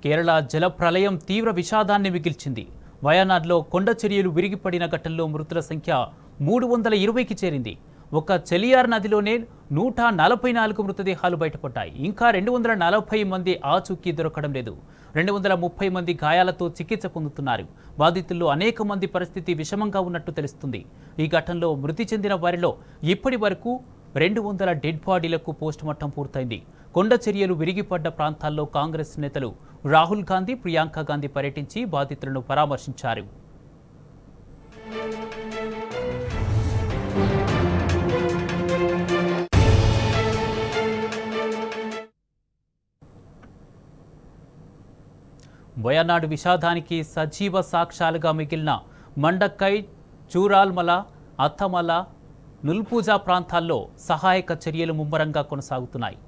కేరళ జల ప్రళయం తీవ్ర విషాదాన్ని మిగిల్చింది. వయనాడ్లో కొండ చర్యలు విరిగిపడిన ఘటనలో మృతుల సంఖ్య 320కి చేరింది. ఒక్క చెలియార్ నదిలోనే 144 మృతదేహాలు బయటపడ్డాయి. ఇంకా 240 మంది ఆచూకీ దొరకడం లేదు. 230 మంది గాయాలతో చికిత్స పొందుతున్నారు. బాధితుల్లో అనేక మంది పరిస్థితి విషమంగా ఉన్నట్టు తెలుస్తుంది. ఈ ఘటనలో మృతి చెందిన వారిలో ఇప్పటి వరకు 200 డెడ్ బాడీలకు పోస్టుమార్టం పూర్తయింది. కొండ చర్యలు విరిగిపడ్డ ప్రాంతాల్లో కాంగ్రెస్ నేతలు రాహుల్ గాంధీ, ప్రియాంక గాంధీ పర్యటించి బాధితులను పరామర్శించారు. వయనాడు విషాదానికి సజీవ సాక్ష్యాలుగా మిగిలిన మండక్కై, చూరాల్మల, అత్తమల, నుల్పూజా ప్రాంతాల్లో సహాయక చర్యలు ముమ్మరంగా కొనసాగుతున్నాయి.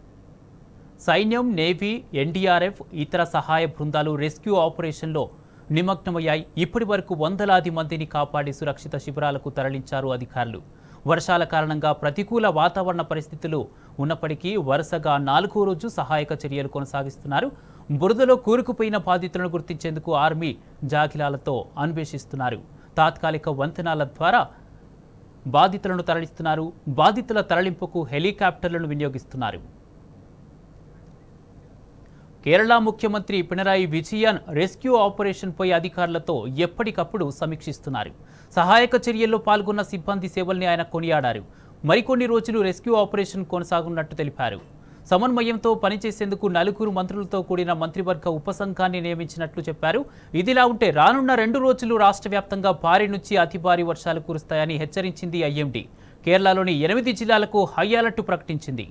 సైన్యం, నేవీ, ఎన్డీఆర్ఎఫ్, ఇతర సహాయ బృందాలు రెస్క్యూ ఆపరేషన్లో నిమగ్నమయ్యాయి. ఇప్పటి వరకు వందలాది మందిని కాపాడి సురక్షిత శిబిరాలకు తరలించారు అధికారులు. వర్షాల కారణంగా ప్రతికూల వాతావరణ పరిస్థితులు ఉన్నప్పటికీ వరుసగా 4వ రోజు సహాయక చర్యలు కొనసాగిస్తున్నారు. బురదలో కూరుకుపోయిన బాధితులను గుర్తించేందుకు ఆర్మీ జాగిలాలతో అన్వేషిస్తున్నారు. తాత్కాలిక వంతెనాల ద్వారా బాధితులను తరలిస్తున్నారు. బాధితుల తరలింపుకు హెలికాప్టర్లను వినియోగిస్తున్నారు. కేరళ ముఖ్యమంత్రి పినరాయి విజయన్ రెస్క్యూ ఆపరేషన్పై అధికారులతో ఎప్పటికప్పుడు సమీక్షిస్తున్నారు. సహాయక చర్యల్లో పాల్గొన్న సిబ్బంది సేవల్ని ఆయన కొనియాడారు. మరికొన్ని రోజులు రెస్క్యూ ఆపరేషన్ కొనసాగున్నట్టు తెలిపారు. సమన్వయంతో పనిచేసేందుకు 4 మంత్రులతో కూడిన మంత్రివర్గ ఉపసంఘాన్ని నియమించినట్లు చెప్పారు. ఇదిలా ఉంటే రానున్న 2 రోజులు రాష్ట్ర వ్యాప్తంగా భారీ నుంచి అతి భారీ వర్షాలు కురుస్తాయని హెచ్చరించింది ఐఎండీ. కేరళలోని 8 జిల్లాలకు హై అలర్ట్ ప్రకటించింది.